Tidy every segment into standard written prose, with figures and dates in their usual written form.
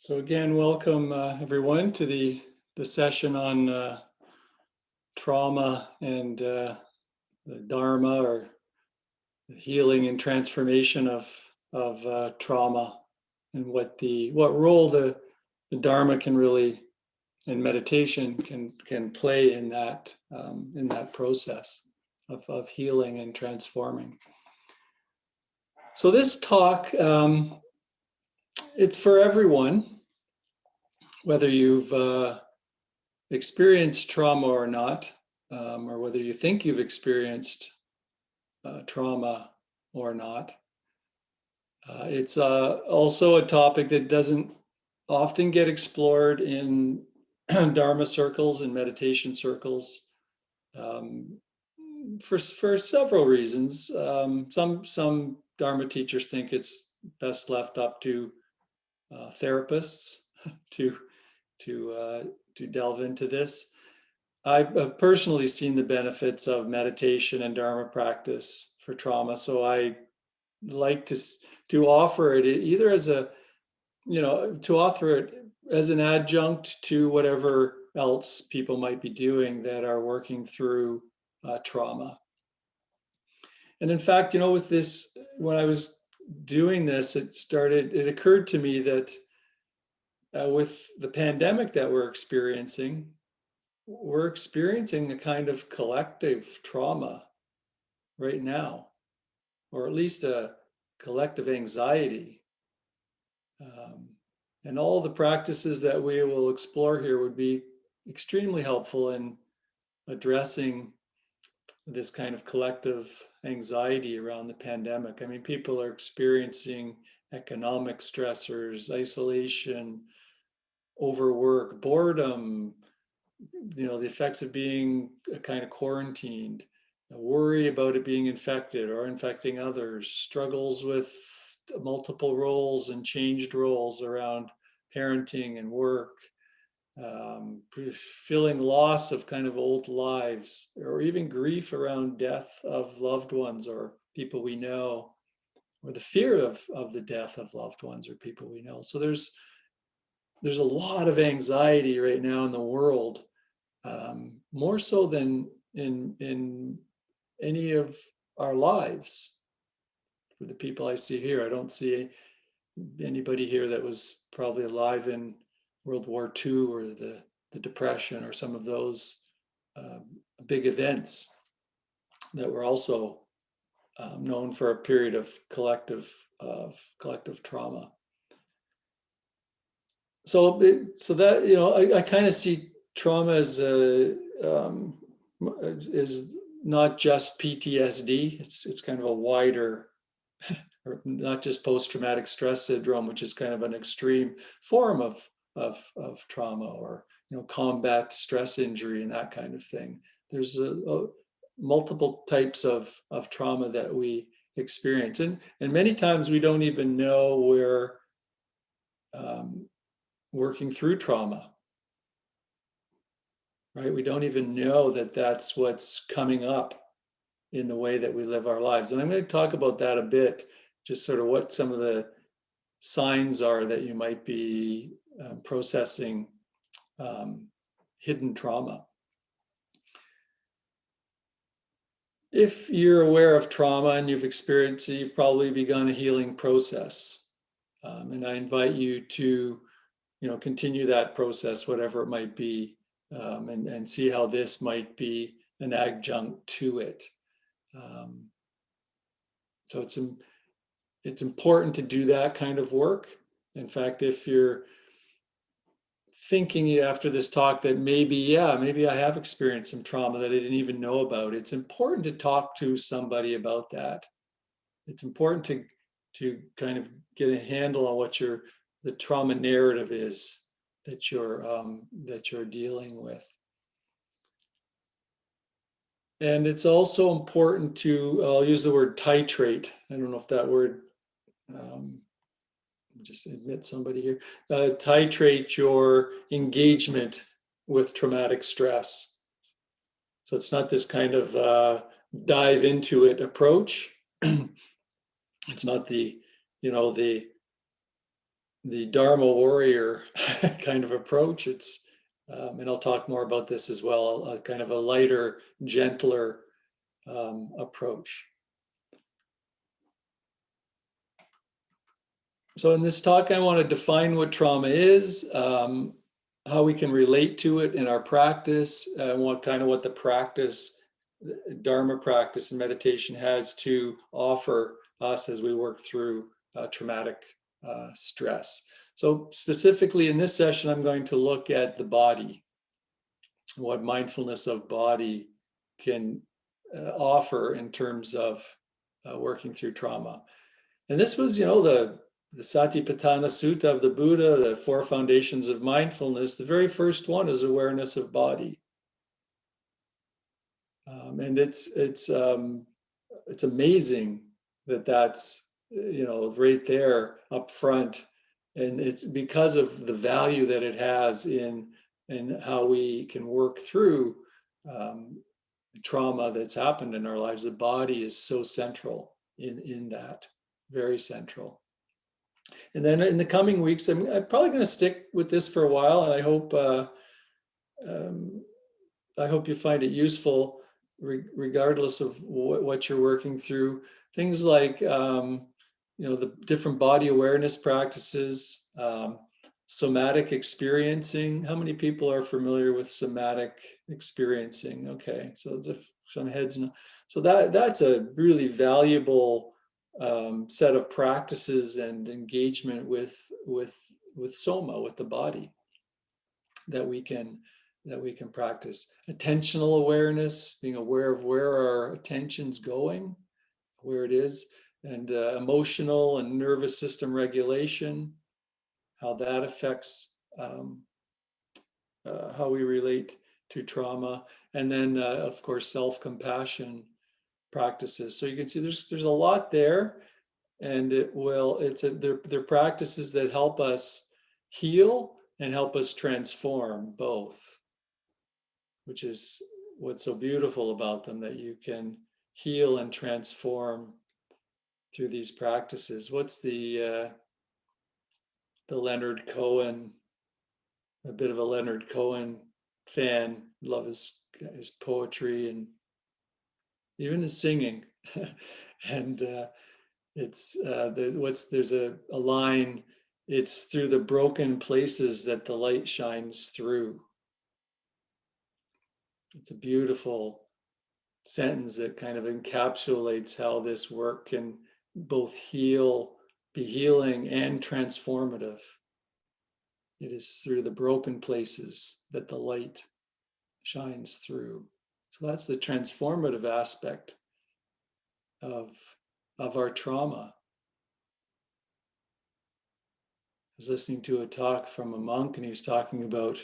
So again, welcome everyone to the session on trauma and the Dharma, or the healing and transformation of trauma, and what role the Dharma can really, and meditation can play in that process of healing and transforming. So this talk, it's for everyone, whether you've experienced trauma or not, or whether you think you've experienced trauma or not. It's also a topic that doesn't often get explored in Dharma circles and meditation circles, for several reasons. Some Dharma teachers think it's best left up to therapists to delve into this. I've personally seen the benefits of meditation and Dharma practice for trauma, so I like to offer it either as to offer it as an adjunct to whatever else people might be doing that are working through trauma. And in fact, with this, when I was doing this, it occurred to me that with the pandemic that we're experiencing a kind of collective trauma right now, or at least a collective anxiety. And all the practices that we will explore here would be extremely helpful in addressing this kind of collective anxiety around the pandemic. I mean, people are experiencing economic stressors, isolation, overwork, boredom, the effects of being kind of quarantined, worry about it being infected or infecting others, struggles with multiple roles and changed roles around parenting and work, feeling loss of kind of old lives, or even grief around death of loved ones or people we know, or the fear of the death of loved ones or people we know. So there's a lot of anxiety right now in the world, more so than in any of our lives. For the people I see here, I don't see anybody here that was probably alive in World War II or the Depression or some of those big events that were also known for a period of collective trauma. So that, I kind of see trauma as is not just PTSD. It's kind of a wider, or not just post-traumatic stress syndrome, which is kind of an extreme form of trauma, or combat stress injury and that kind of thing. There's multiple types of trauma that we experience, and many times we don't even know we're working through trauma. Right? We don't even know that that's what's coming up in the way that we live our lives. And I'm going to talk about that a bit, just sort of what some of the signs are that you might be processing hidden trauma. If you're aware of trauma and you've experienced it, you've probably begun a healing process. And I invite you to, continue that process, whatever it might be, and see how this might be an adjunct to it. So it's important to do that kind of work. In fact, if you're thinking after this talk that maybe I have experienced some trauma that I didn't even know about, it's important to talk to somebody about that. It's important to kind of get a handle on what the trauma narrative is that you're dealing with. And it's also important to, I'll use the word titrate. I don't know if that word, just admit somebody here, titrate your engagement with traumatic stress. So it's not this kind of dive into it approach. It's not the the Dharma warrior kind of approach. It's and I'll talk more about this as well, a kind of a lighter, gentler approach. So in this talk, I want to define what trauma is, how we can relate to it in our practice, what the practice, Dharma practice and meditation has to offer us as we work through traumatic stress. So specifically in this session, I'm going to look at the body, what mindfulness of body can offer in terms of working through trauma. And this was, the Satipatthana Sutta of the Buddha, the four foundations of mindfulness. The very first one is awareness of body. And it's amazing that that's right there up front, and it's because of the value that it has in how we can work through trauma that's happened in our lives. The body is so central in that, very central. And then in the coming weeks, I'm probably going to stick with this for a while, and I hope you find it useful, regardless of what you're working through. Things like the different body awareness practices, somatic experiencing. How many people are familiar with somatic experiencing? Okay, so some heads know. So that's a really valuable set of practices and engagement with soma, with the body, that we can practice. Attentional awareness, being aware of where our attention's going, where it is, and emotional and nervous system regulation, how that affects how we relate to trauma, and then of course self-compassion practices. So you can see there's a lot there, and they're practices that help us heal and help us transform both, which is what's so beautiful about them, that you can heal and transform through these practices. What's the Leonard Cohen, a bit of a Leonard Cohen fan, love his poetry and even his singing. And there's a line, it's through the broken places that the light shines through. It's a beautiful sentence that kind of encapsulates how this work can both be healing and transformative. It is through the broken places that the light shines through. So that's the transformative aspect of our trauma. I was listening to a talk from a monk, and he was talking about,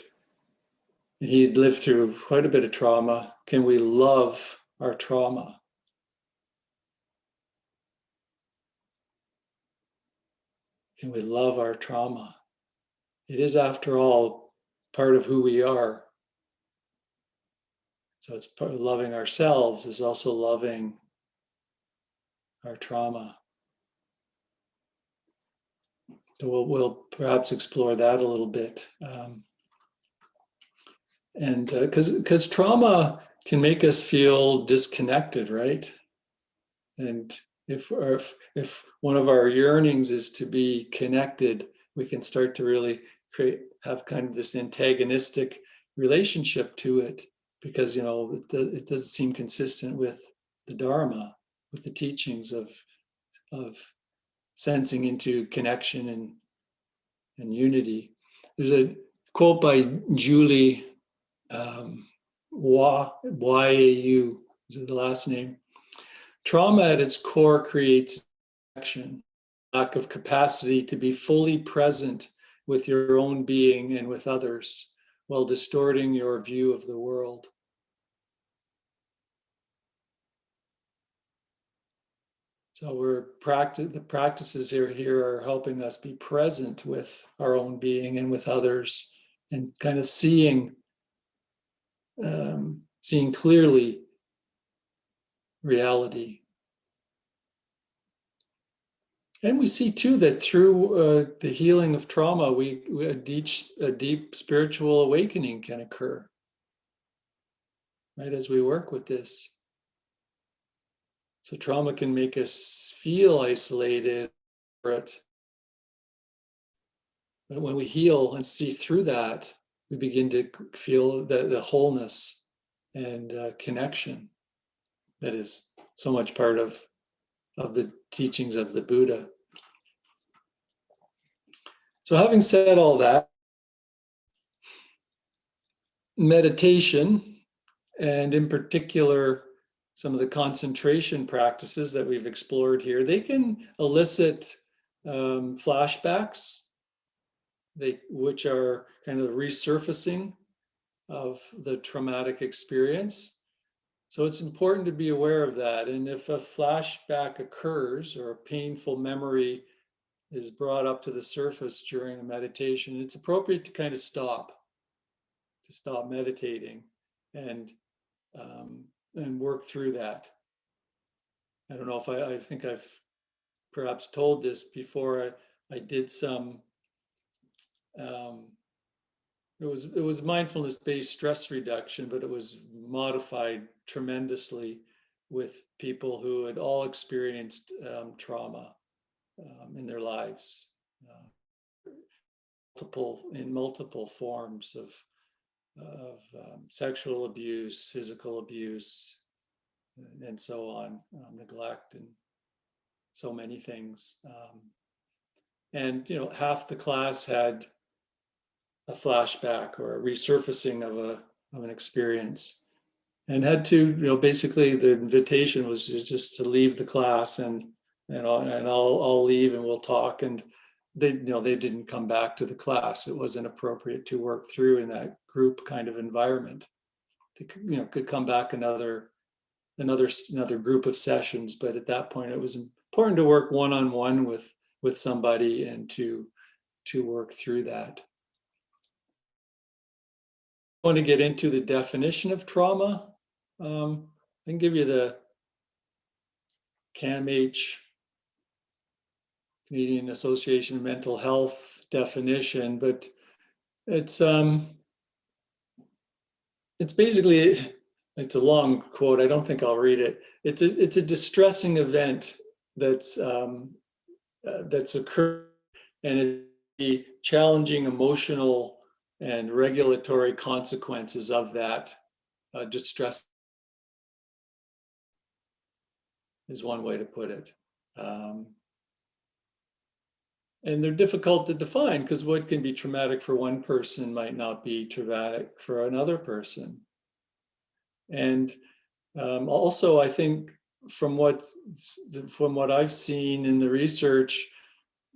he had lived through quite a bit of trauma. Can we love our trauma? Can we love our trauma? It is, after all, part of who we are. So it's part of loving ourselves, is also loving our trauma. So we'll perhaps explore that a little bit. And because trauma can make us feel disconnected, right? And if one of our yearnings is to be connected, we can start to really have kind of this antagonistic relationship to it, because it doesn't seem consistent with the Dharma, with the teachings of sensing into connection and unity. There's a quote by Julie Yau, is it the last name? Trauma at its core creates action, lack of capacity to be fully present with your own being and with others, while distorting your view of the world. So the practices here are helping us be present with our own being and with others, and kind of seeing clearly reality. And we see too that through the healing of trauma, a deep spiritual awakening can occur, right, as we work with this. So trauma can make us feel isolated, but when we heal and see through that, we begin to feel the wholeness and connection that is so much part of the teachings of the Buddha. So having said all that, meditation, and in particular, some of the concentration practices that we've explored here, they can elicit flashbacks, which are kind of the resurfacing of the traumatic experience. So it's important to be aware of that. And if a flashback occurs or a painful memory is brought up to the surface during a meditation, it's appropriate to kind of stop meditating and work through that. I don't know if I think I've perhaps told this before. I did some. It was mindfulness-based stress reduction, but it was modified tremendously with people who had all experienced trauma in their lives, multiple forms of sexual abuse, physical abuse, and so on, neglect, and so many things. And half the class had a flashback or a resurfacing of an experience, and had to, basically the invitation was just to leave the class, and I'll leave and we'll talk. And they didn't come back to the class. It wasn't appropriate to work through in that group kind of environment. They could come back another group of sessions, but at that point it was important to work one-on-one with somebody and to work through that. I want to get into the definition of trauma. I can give you the CAMH, Canadian Association of Mental Health definition, but it's basically, it's a long quote. I don't think I'll read it. It's a distressing event that's occurred, and it's the challenging emotional and regulatory consequences of that distress is one way to put it. And they're difficult to define because what can be traumatic for one person might not be traumatic for another person. And also, I think from what I've seen in the research,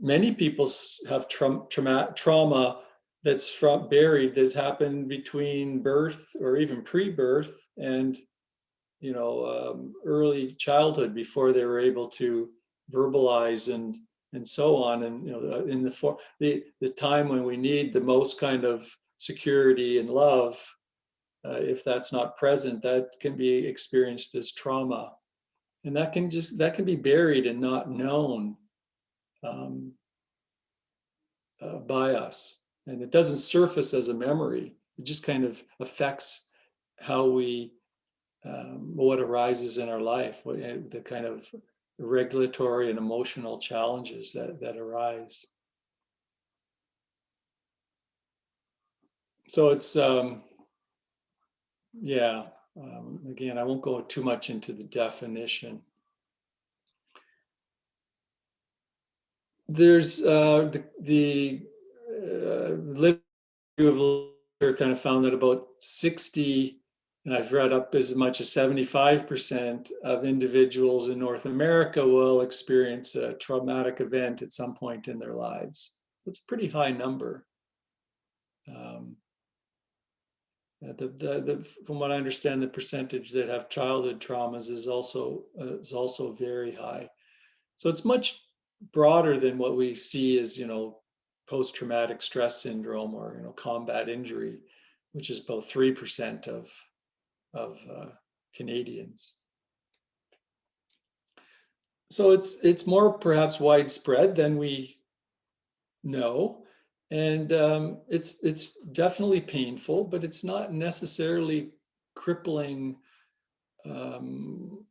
many people have trauma that's buried, that's happened between birth or even pre-birth and early childhood, before they were able to verbalize and so on. And in the time when we need the most kind of security and love, if that's not present, that can be experienced as trauma, and that can be buried and not known by us, and it doesn't surface as a memory. It just kind of affects how we what arises in our life, the kind of regulatory and emotional challenges that arise. So it's again, I won't go too much into the definition. There's the literature of literature kind of found that about 60, and I've read up as much as 75% of individuals in North America will experience a traumatic event at some point in their lives. That's a pretty high number. From what I understand, the percentage that have childhood traumas is also very high. So it's much broader than what we see as post-traumatic stress syndrome or combat injury, which is about 3% of Canadians. So it's more perhaps widespread than we know, and it's definitely painful, but it's not necessarily crippling and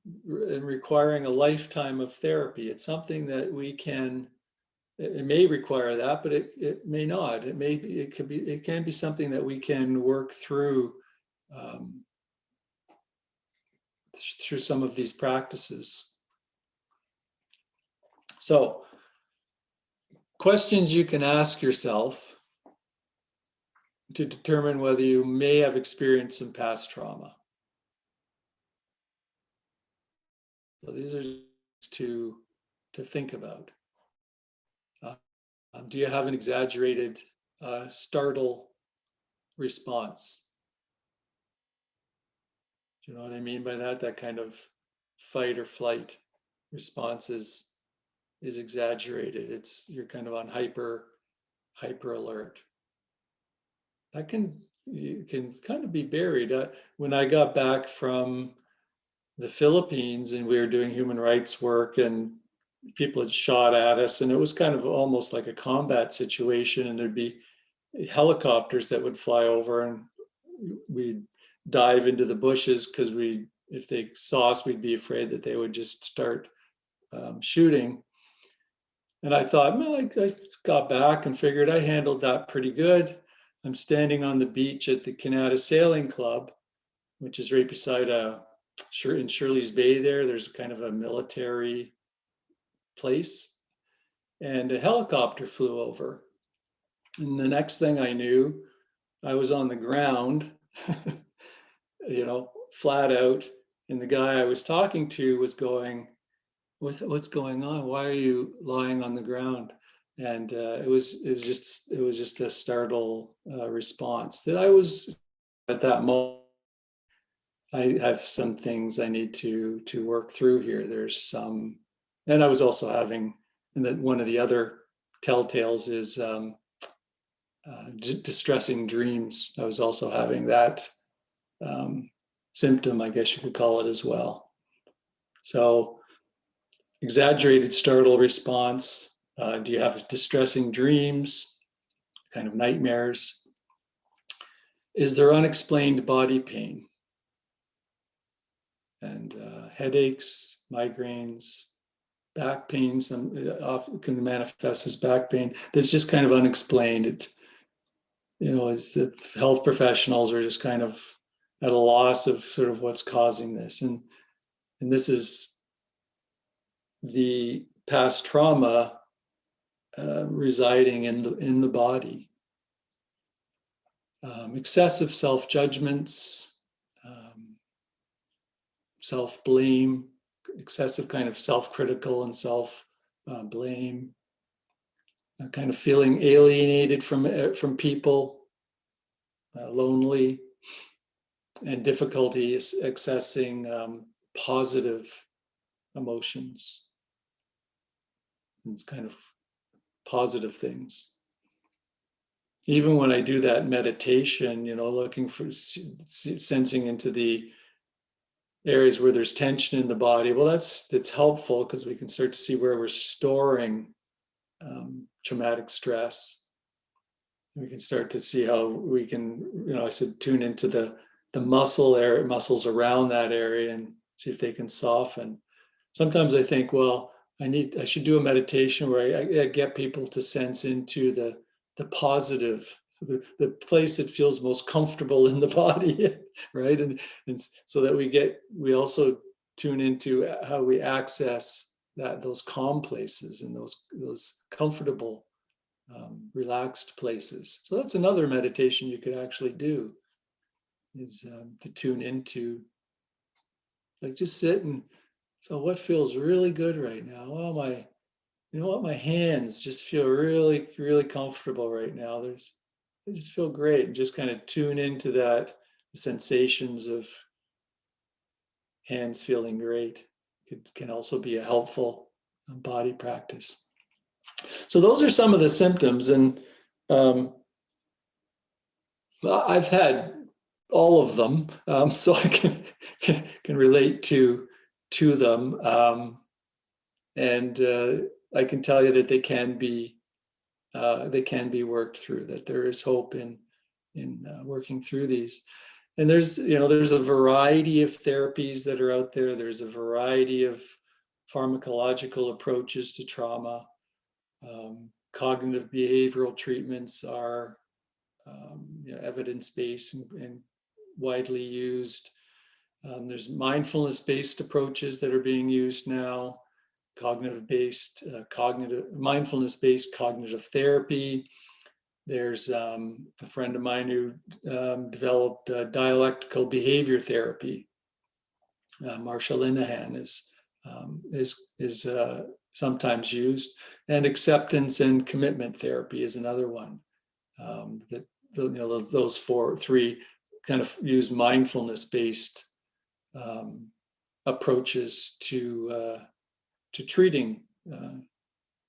requiring a lifetime of therapy. It's something that we can. It may require that, but it may not. It may be. It could be. It can be something that we can work through um, through some of these practices. So, questions you can ask yourself to determine whether you may have experienced some past trauma. So these are to think about. Uh, do you have an exaggerated startle response? Do you know what I mean by that? That kind of fight or flight response is exaggerated. You're kind of on hyper alert. That can kind of be buried. When I got back from the Philippines and we were doing human rights work and people had shot at us, and it was kind of almost like a combat situation, and there'd be helicopters that would fly over and we'd dive into the bushes because if they saw us, we'd be afraid that they would just start shooting. And I thought, well, I got back and figured I handled that pretty good. I'm standing on the beach at the Canada Sailing Club, which is right beside in Shirley's Bay there. There's kind of a military place. And a helicopter flew over. And the next thing I knew, I was on the ground, flat out. And the guy I was talking to was going, what's going on? Why are you lying on the ground? And it was just a startle response that I was at that moment. I have some things I need to work through here. There's some, and I was also having, and that one of the other telltales is distressing dreams. I was also having that symptom, I guess you could call it as well. So exaggerated startle response. Do you have distressing dreams, kind of nightmares? Is there unexplained body pain? And headaches, migraines, back pain, some often can manifest as back pain. That's just kind of unexplained. Is that health professionals are just kind of at a loss of sort of what's causing this. And this is the past trauma residing in the body. Excessive self-judgments, self-blame, excessive kind of self-critical and self-blame, kind of feeling alienated from people, lonely, and difficulty accessing positive emotions. It's kind of positive things. Even when I do that meditation, looking for sensing into the areas where there's tension in the body, well, that's helpful because we can start to see where we're storing traumatic stress. We can start to see how we can, I said, tune into the muscles around that area and see if they can soften. Sometimes I think, well, I should do a meditation where I get people to sense into the positive, the place that feels most comfortable in the body, right? And so that we also tune into how we access those calm places and those comfortable, relaxed places. So that's another meditation you could actually do, is to tune into, like, just sit and, so what feels really good right now? Oh, my hands just feel really, really comfortable right now. They just feel great. And just kind of tune into that, the sensations of hands feeling great. It can also be a helpful body practice. So those are some of the symptoms. And I've had all of them, so I can relate to them. And I can tell you that they can be worked through, that there is hope in working through these. And there's a variety of therapies that are out there. There's a variety of pharmacological approaches to trauma. Cognitive behavioral treatments are evidence-based and widely used. There's mindfulness-based approaches that are being used now. Mindfulness-based cognitive therapy. There's a friend of mine who developed dialectical behavior therapy. Marsha Linehan is sometimes used, and acceptance and commitment therapy is another one. Those three kind of use mindfulness-based approaches to treating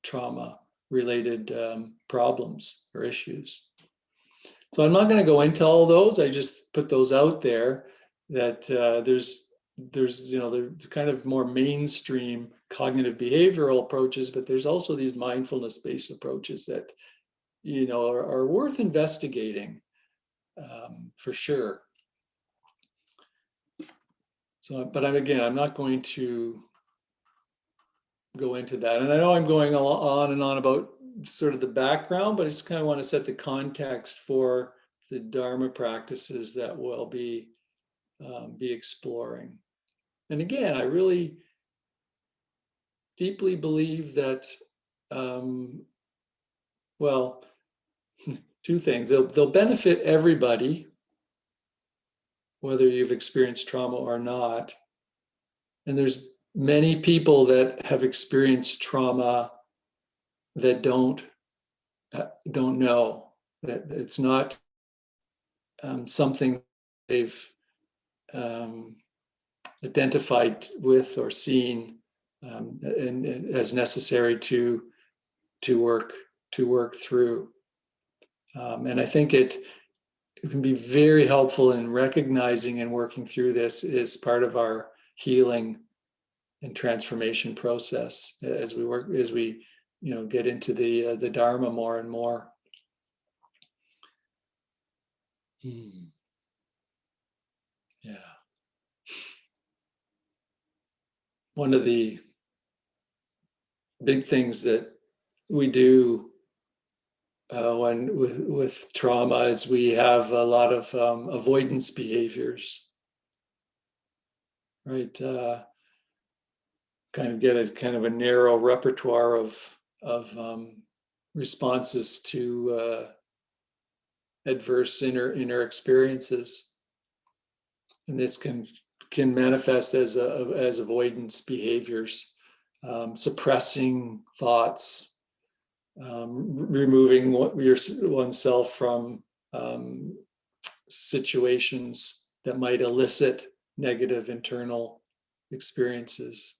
trauma-related problems or issues. So I'm not going to go into all those. I just put those out there that there's the kind of more mainstream cognitive behavioral approaches, but there's also these mindfulness-based approaches that are worth investigating for sure. So, but I'm not going to go into that. And I know I'm going on and on about sort of the background, but I just kind of want to set the context for the Dharma practices that we'll be exploring. And again, I really deeply believe that, well, two things. They'll benefit everybody, whether you've experienced trauma or not. And there's many people that have experienced trauma that don't know that it's not something they've identified with or seen and as necessary to work through. And I think it can be very helpful in recognizing and working through this as part of our healing and transformation process as we get into the Dharma more and more. Yeah. One of the big things that we do when with trauma is we have a lot of avoidance behaviors, right? Kind of get a narrow repertoire of responses to adverse inner experiences, and this can manifest as avoidance behaviors, suppressing thoughts, removing oneself from situations that might elicit negative internal experiences.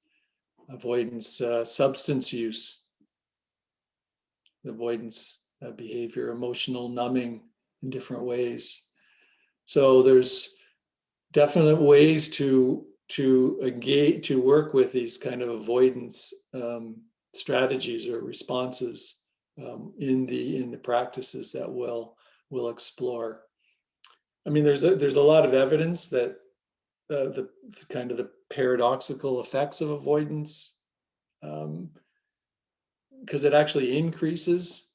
Avoidance, substance use, avoidance behavior, emotional numbing in different ways. So there's definite ways to engage, to work with these kind of avoidance strategies or responses in the practices that we'll explore. I mean, there's a lot of evidence that the kind of the paradoxical effects of avoidance, because it actually increases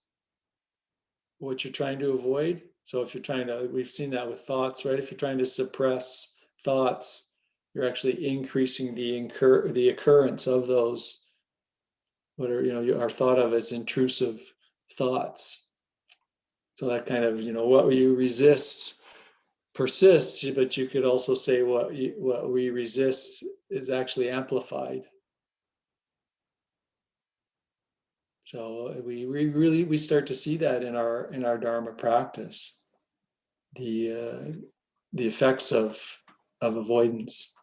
what you're trying to avoid. So if you're trying to, we've seen that with thoughts, right? If you're trying to suppress thoughts, you're actually increasing the occurrence of those, what are thought of as intrusive thoughts. So that kind of, what you resist persists, but you could also say what we resist is actually amplified. So we start to see that in our Dharma practice, the effects of avoidance.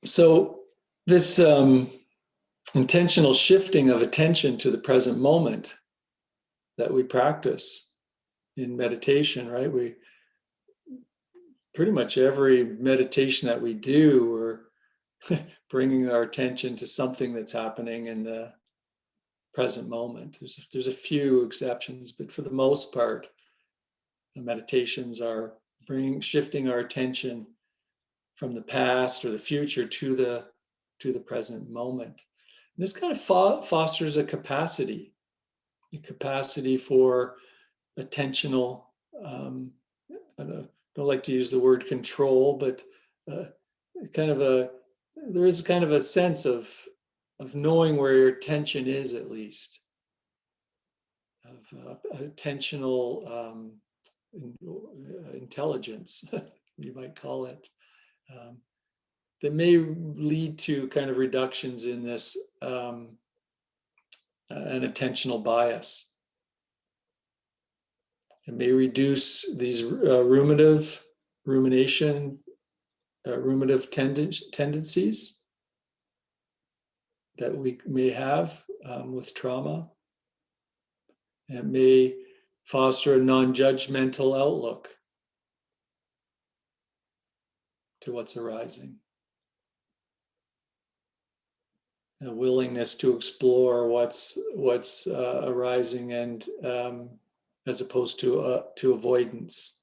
So this intentional shifting of attention to the present moment that we practice in meditation, right? pretty much every meditation that we do, we're bringing our attention to something that's happening in the present moment. There's a few exceptions, but for the most part, the meditations are shifting our attention from the past or the future to the present moment. And this kind of fosters a capacity for attentional. I don't like to use the word control, but there is kind of a sense of knowing where your attention is, at least, of attentional intelligence, you might call it, that may lead to kind of reductions in this an attentional bias. It may reduce these ruminative tendencies that we may have with trauma. It may foster a non-judgmental outlook to what's arising. A willingness to explore what's arising, and as opposed to avoidance.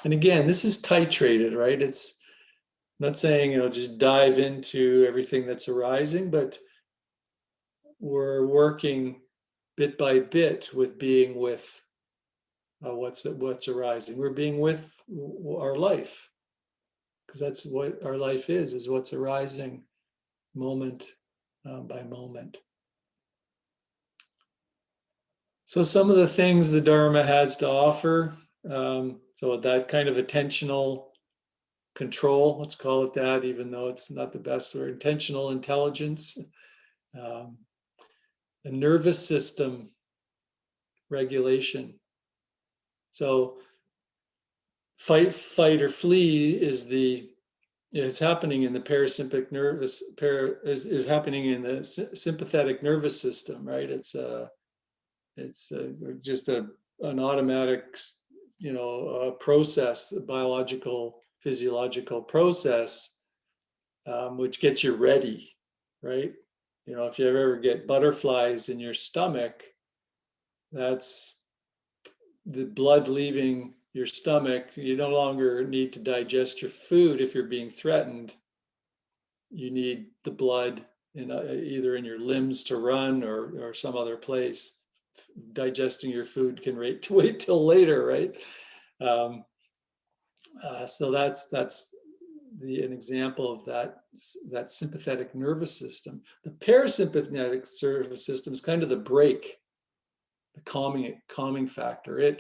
And again, this is titrated, right? It's I'm not saying just dive into everything that's arising, but we're working bit by bit with being with what's arising. We're being with our life, because that's what our life is what's arising moment by moment. So some of the things the Dharma has to offer, so that kind of attentional control, let's call it that, even though it's not the best word, attentional intelligence, the nervous system regulation. So fight or flee is happening in the parasympathetic nervous is happening in the sympathetic nervous system, right? It's just an automatic process, a biological physiological process, which gets you ready, right? If you ever get butterflies in your stomach, that's the blood leaving your stomach. You no longer need to digest your food if you're being threatened. You need the blood either in your limbs to run or some other place. Digesting your food can wait till later, right? So that's an example of that sympathetic nervous system. The parasympathetic nervous system is kind of the brake, the calming factor.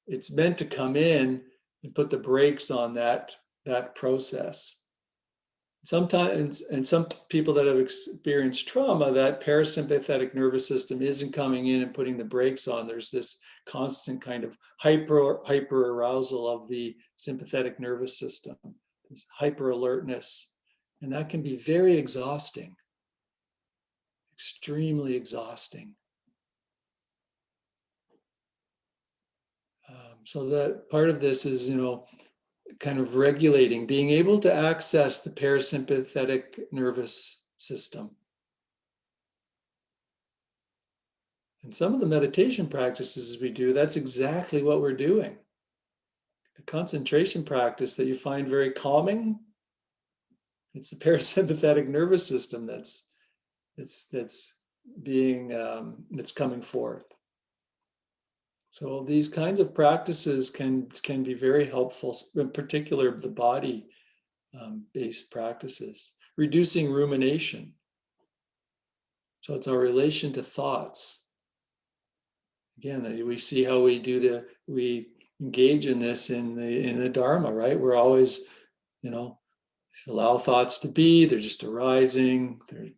It's meant to come in and put the brakes on that process. Sometimes, and some people that have experienced trauma, that parasympathetic nervous system isn't coming in and putting the brakes on. There's this constant kind of hyper arousal of the sympathetic nervous system, this hyper alertness, and that can be very exhausting, extremely exhausting. So that part of this is, kind of regulating, being able to access the parasympathetic nervous system. And some of the meditation practices we do, that's exactly what we're doing. The concentration practice that you find very calming, it's the parasympathetic nervous system that's coming forth. So these kinds of practices can be very helpful, in particular the body-based practices. Reducing rumination. So it's our relation to thoughts. Again, we see how we engage in this in the Dharma, right? We're always, allow thoughts to be. They're just arising. They're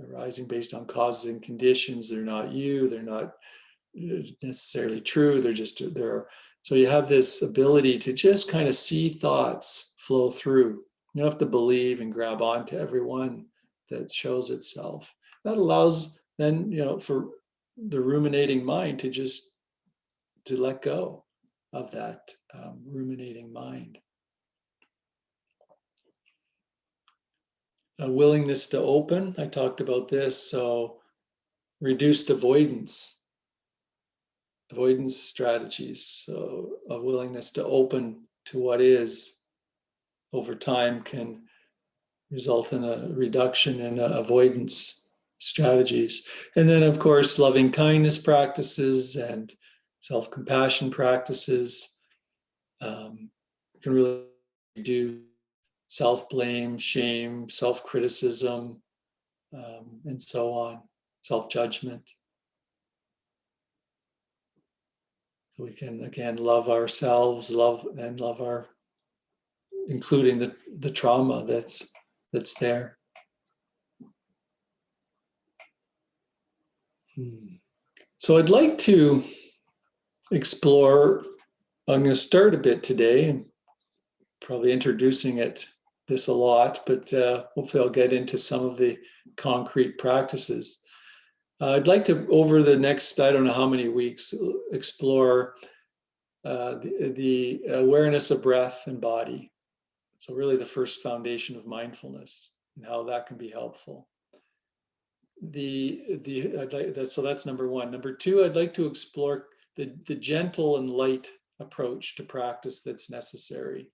arising based on causes and conditions. They're not you. They're not necessarily true. They're there. So you have this ability to just kind of see thoughts flow through. You don't have to believe and grab onto every one that shows itself. That allows then, for the ruminating mind to let go. that ruminating mind. A willingness to open, I talked about this, so reduced avoidance strategies, so a willingness to open to what is over time can result in a reduction in avoidance strategies. And then, of course, loving kindness practices and self-compassion practices can really do self-blame, shame, self-criticism, and so on, self-judgment. So we can, again, love ourselves, love our, including the trauma that's there. So I'd like to explore, I'm going to start a bit today, and probably introducing this a lot, but hopefully I'll get into some of the concrete practices. I'd like to, over the next, I don't know how many weeks, explore the awareness of breath and body. So really the first foundation of mindfulness and how that can be helpful. So that's number one. Number two, I'd like to explore the gentle and light approach to practice that's necessary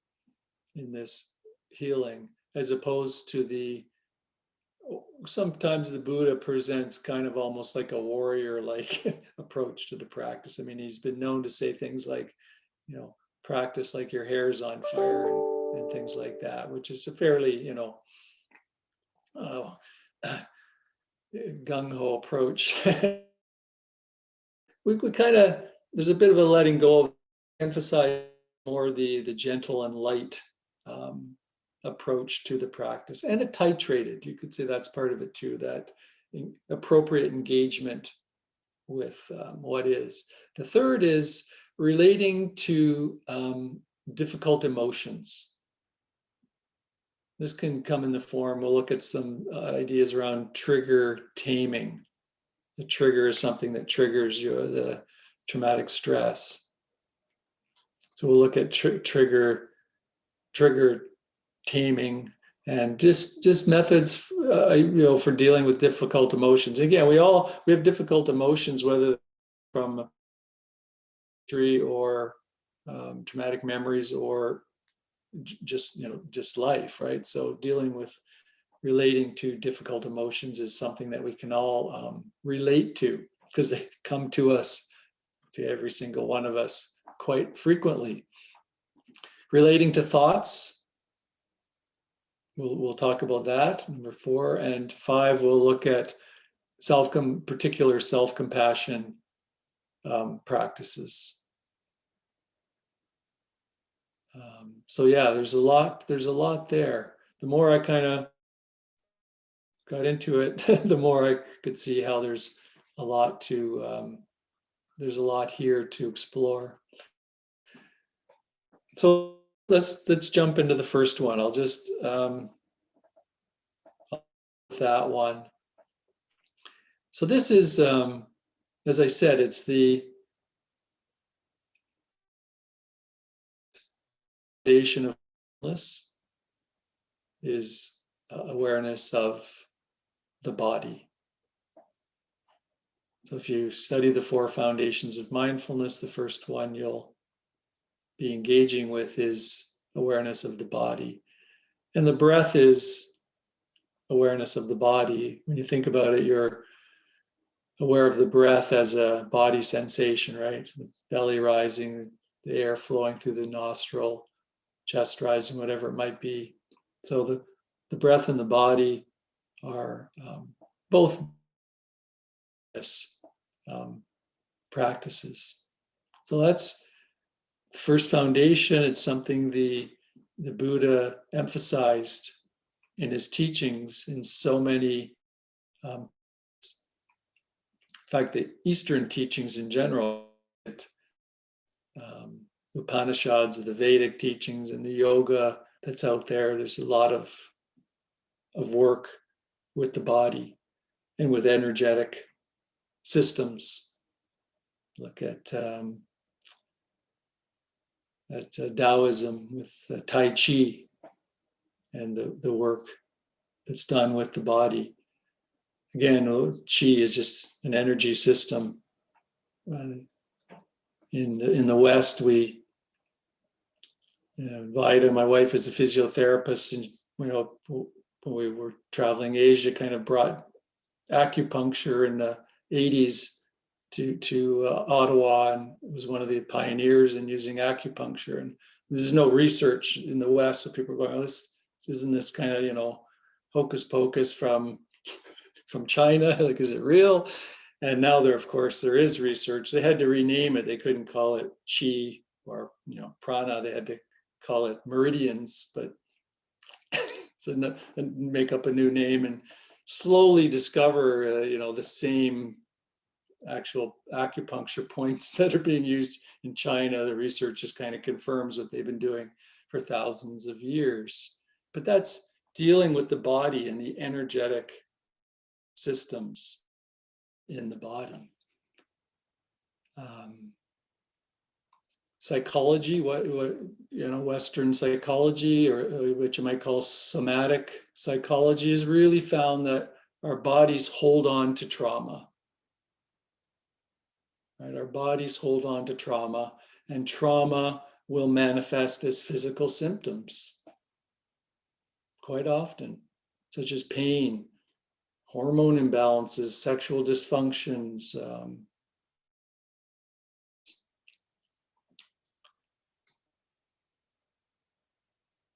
in this healing, as opposed to sometimes the Buddha presents kind of almost like a warrior-like approach to the practice. I mean, he's been known to say things like, practice like your hair's on fire and things like that, which is a fairly, gung-ho approach. we kind of, there's a bit of a letting go of, emphasize more the gentle and light approach to the practice, and a titrated, you could say that's part of it too, that appropriate engagement with what is. The third is relating to difficult emotions. This can come in the form, we'll look at some ideas around trigger taming. The trigger is something that triggers the traumatic stress. So we'll look at trigger taming and just methods for dealing with difficult emotions. Again, we have difficult emotions, whether from history or traumatic memories or just life, right? So relating to difficult emotions is something that we can all relate to, because they come to us, to every single one of us, quite frequently. Relating to thoughts, we'll talk about that, number 4. And 5, we'll look at particular self-compassion practices. So yeah, there's a lot there. The more I kind of got into it, the more I could see how there's a lot here to explore. So let's jump into the first one. I'll just that one. So this is, as I said, it's the foundation of mindfulness is awareness of the body. So if you study the 4 foundations of mindfulness, the first one you'll be engaging with is awareness of the body. And the breath is awareness of the body. When you think about it, you're aware of the breath as a body sensation, right? The belly rising, the air flowing through the nostril, chest rising, whatever it might be. So the breath and the body are both practices. So that's first foundation. It's something the Buddha emphasized in his teachings in so many, in fact, the Eastern teachings in general, Upanishads, the Vedic teachings, and the yoga that's out there. There's a lot of work with the body and with energetic systems. Look at Taoism with Tai Chi and the work that's done with the body. Again, Qi is just an energy system. In the West, Vida, my wife, is a physiotherapist, and when we were traveling Asia, kind of brought acupuncture in the 80s to Ottawa, and was one of the pioneers in using acupuncture. And there's no research in the West, so people are going, "Oh, this isn't this kind of hocus pocus from China? Like, is it real?" And now of course, there is research. They had to rename it. They couldn't call it Qi or prana. They had to call it meridians, but so make up a new name and slowly discover the same actual acupuncture points that are being used in China. The research just kind of confirms what they've been doing for thousands of years. But that's dealing with the body and the energetic systems in the body. Psychology, Western psychology, or which you might call somatic psychology, has really found that our bodies hold on to trauma. Right? Our bodies hold on to trauma, and trauma will manifest as physical symptoms quite often, such as pain, hormone imbalances, sexual dysfunctions.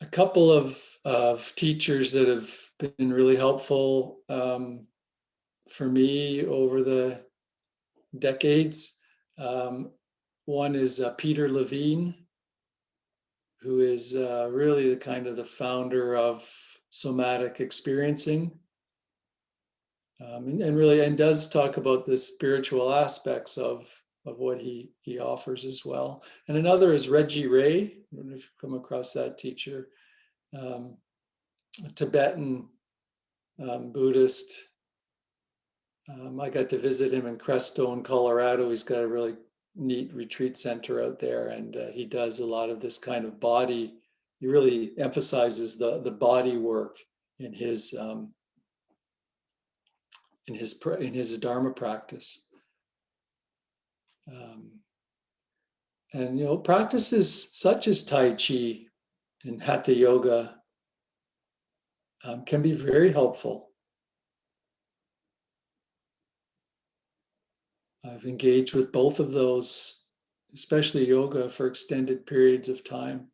A couple of teachers that have been really helpful for me over the decades. One is Peter Levine, who is really the founder of somatic experiencing, and does talk about the spiritual aspects of what he offers as well. And another is Reggie Ray. I don't know if you've come across that teacher, a Tibetan Buddhist. I got to visit him in Crestone, Colorado. He's got a really neat retreat center out there, and he does a lot of this kind of body. He really emphasizes the body work in his Dharma practice. And practices such as Tai Chi and Hatha Yoga can be very helpful. I've engaged with both of those, especially yoga, for extended periods of time.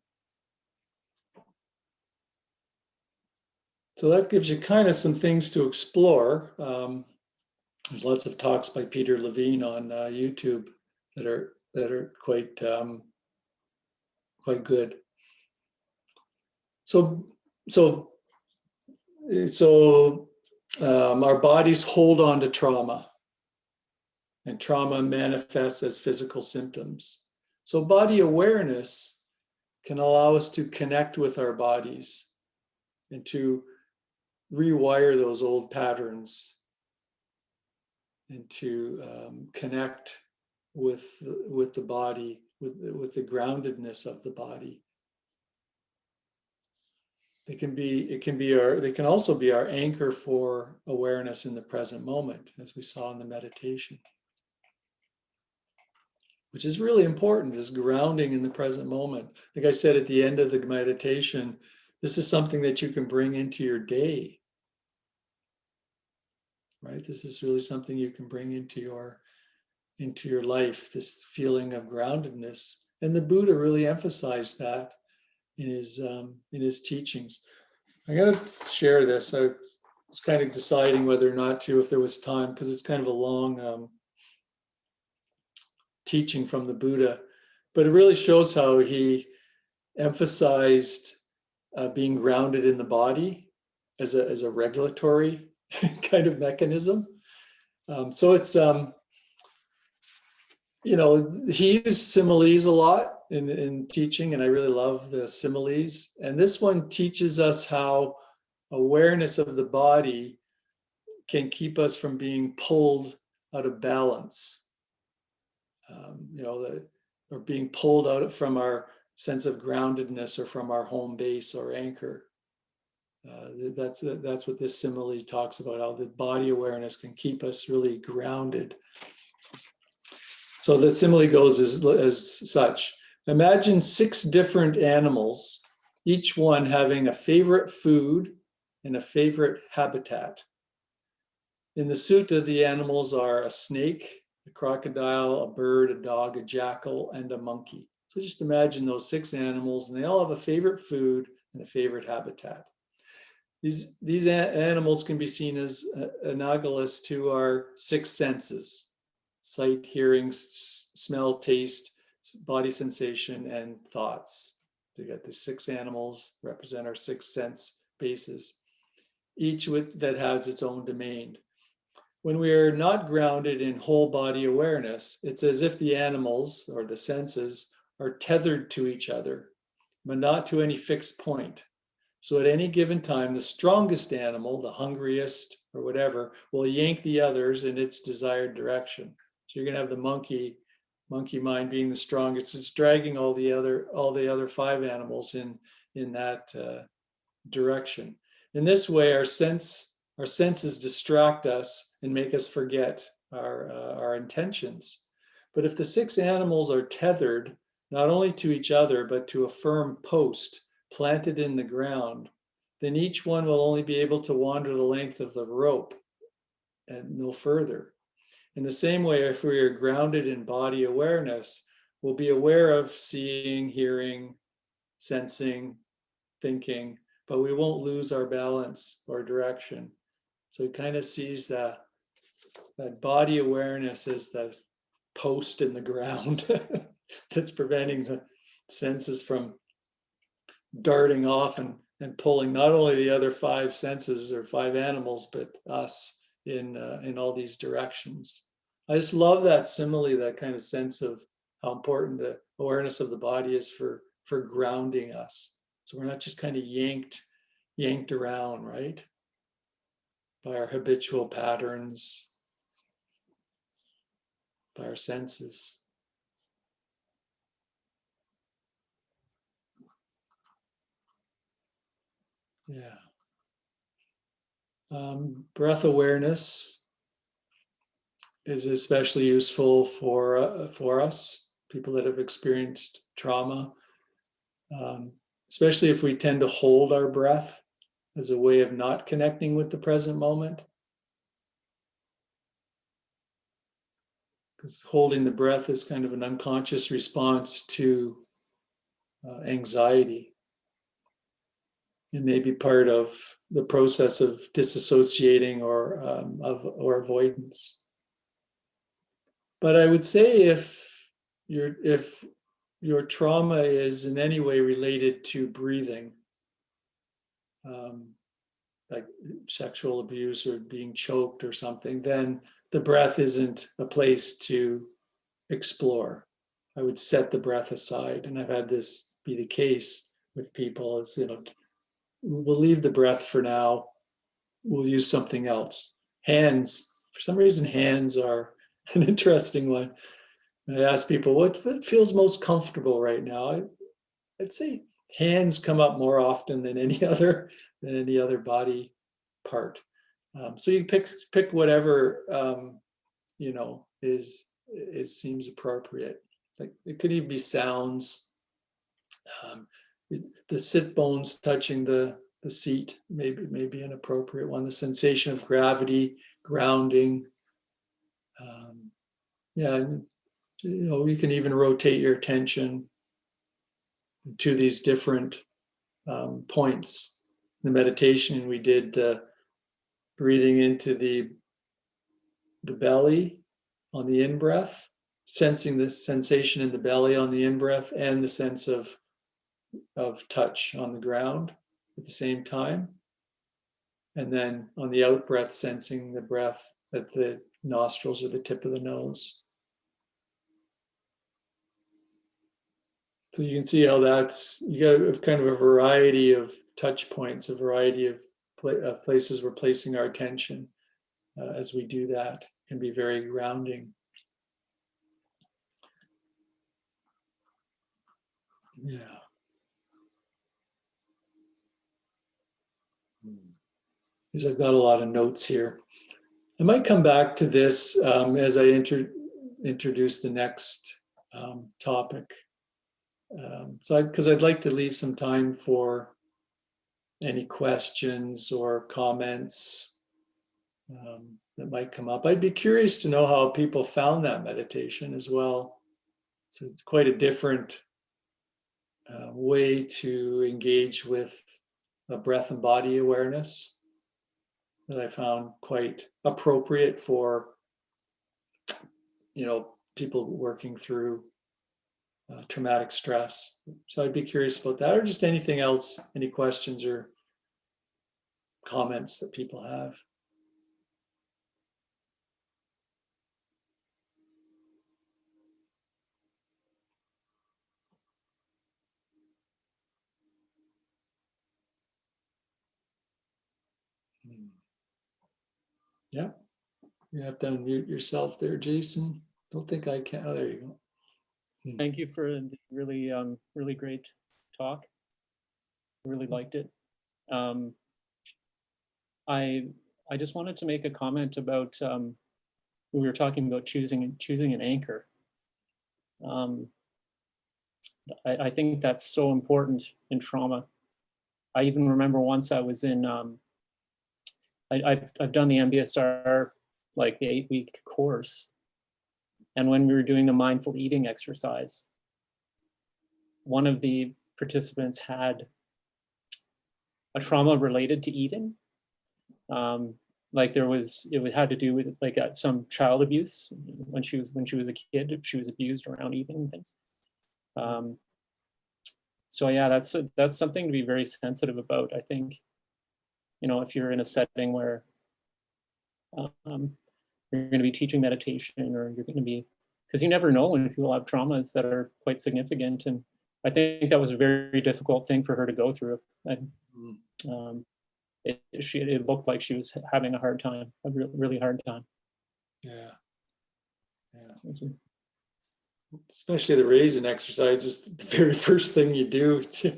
So that gives you kind of some things to explore. There's lots of talks by Peter Levine on YouTube that are quite good. So our bodies hold on to trauma, and trauma manifests as physical symptoms. So body awareness can allow us to connect with our bodies and to rewire those old patterns and to connect with the body, with the groundedness of the body. They can also be our anchor for awareness in the present moment, as we saw in the meditation, which is really important, is grounding in the present moment. Like I said at the end of the meditation, this is something that you can bring into your day, right? This is really something you can bring into your life, this feeling of groundedness. And the Buddha really emphasized that in his teachings. I got to share this. I was kind of deciding whether or not to, if there was time, because it's kind of a long teaching from the Buddha, but it really shows how he emphasized being grounded in the body as a regulatory kind of mechanism. So it's he used similes a lot in teaching, and I really love the similes. And this one teaches us how awareness of the body can keep us from being pulled out of balance, or being pulled out from our sense of groundedness or from our home base or anchor. That's what this simile talks about, how the body awareness can keep us really grounded. So the simile goes as such. Imagine 6 different animals, each one having a favorite food and a favorite habitat. In the sutta, the animals are a snake, a crocodile, a bird, a dog, a jackal, and a monkey. So just imagine those 6 animals, and they all have a favorite food and a favorite habitat. These animals can be seen as analogous to our 6 senses: sight, hearing, smell, taste, body sensation, and thoughts. So you got the 6 animals represent our 6 sense bases, each that has its own domain. When we are not grounded in whole body awareness, it's as if the animals or the senses are tethered to each other, but not to any fixed point. So at any given time, the strongest animal, the hungriest or whatever, will yank the others in its desired direction. So you're going to have the monkey mind being the strongest. It's dragging all the other 5 animals in that direction. In this way, our senses distract us and make us forget our intentions. But if the 6 animals are tethered not only to each other, but to a firm post planted in the ground, then each one will only be able to wander the length of the rope and no further. In the same way, if we are grounded in body awareness, we'll be aware of seeing, hearing, sensing, thinking, but we won't lose our balance or direction. So it kind of sees that body awareness as the post in the ground that's preventing the senses from darting off and pulling not only the other 5 senses or 5 animals, but us in all these directions. I just love that simile, that kind of sense of how important the awareness of the body is for grounding us. So we're not just kind of yanked around, right, by our habitual patterns, by our senses. Yeah. Breath awareness is especially useful for us, people that have experienced trauma, especially if we tend to hold our breath as a way of not connecting with the present moment. Because holding the breath is kind of an unconscious response to anxiety. It may be part of the process of disassociating or avoidance. But I would say if your trauma is in any way related to breathing, like sexual abuse or being choked or something, then the breath isn't a place to explore. I would set the breath aside. And I've had this be the case with people is, we'll leave the breath for now. We'll use something else. Hands, for some reason, hands are an interesting one. And I ask people, what feels most comfortable right now? I'd say hands come up more often than any other body part. So you pick whatever seems appropriate. Like it could even be sounds. The sit bones touching the seat may be an appropriate one. The sensation of gravity, grounding. You can even rotate your attention to these different points. The meditation we did the breathing into the belly on the in-breath, sensing the sensation in the belly on the in-breath and the sense of touch on the ground at the same time. And then on the out-breath, sensing the breath at the nostrils or the tip of the nose. So you can see how you got kind of a variety of touch points, a variety of places we're placing our attention as we do that. Can be very grounding. Yeah. Because I've got a lot of notes here. I might come back to this as I introduce the next topic. Because I'd like to leave some time for any questions or comments that might come up. I'd be curious to know how people found that meditation as well. It's quite a different way to engage with a breath and body awareness that I found quite appropriate for, people working through traumatic stress. So I'd be curious about that, or just anything else, any questions or comments that people have. Yeah, you have to unmute yourself there, Jason. Don't think I can. Oh, there you go. Thank you for the really, really great talk. Really liked it. I just wanted to make a comment about we were talking about choosing an anchor. I think that's so important in trauma. I even remember once I was in I've done the MBSR, like the 8-week course, and when we were doing the mindful eating exercise, one of the participants had a trauma related to eating. Like it had to do with like some child abuse when she was a kid. She was abused around eating and things. So yeah, that's something to be very sensitive about. I think, if you're in a setting where you're going to be teaching meditation, or you're going to be, because you never know when people have traumas that are quite significant. And I think that was a very difficult thing for her to go through. And it looked like she was having a hard time, a really hard time. Yeah. Especially the raising exercise is the very first thing you do to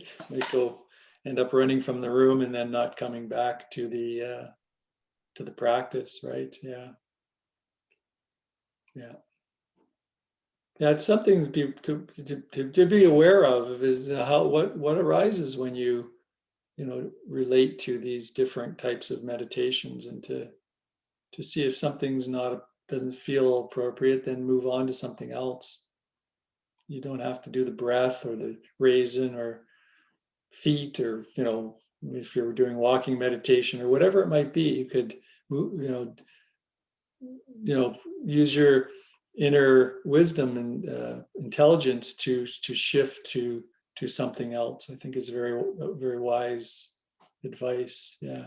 end up running from the room and then not coming back to the practice, right? Yeah. It's something to be aware of is what arises when you relate to these different types of meditations, and to see if something's doesn't feel appropriate, then move on to something else. You don't have to do the breath or the raising or feet, or if you're doing walking meditation or whatever it might be, you could use your inner wisdom and intelligence to shift to something else. I think is very very wise advice. Yeah.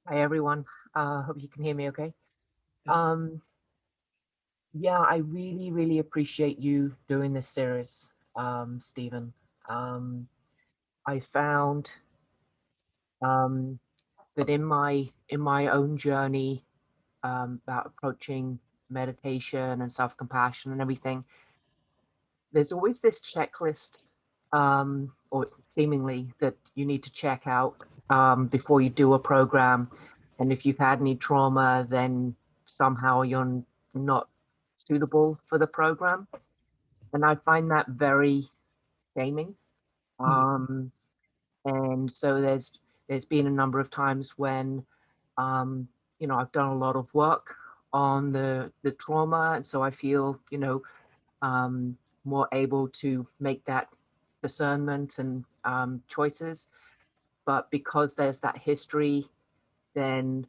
Hi, everyone. Hope you can hear me okay. Yeah, I really, really appreciate you doing this series, Stephen. I found that in my own journey about approaching meditation and self-compassion and everything, there's always this checklist, or seemingly, that you need to check out before you do a program. And if you've had any trauma, then somehow you're not suitable for the program. And I find that very shaming. And so there's been a number of times when I've done a lot of work on the trauma, and so I feel more able to make that discernment and choices. But because there's that history, then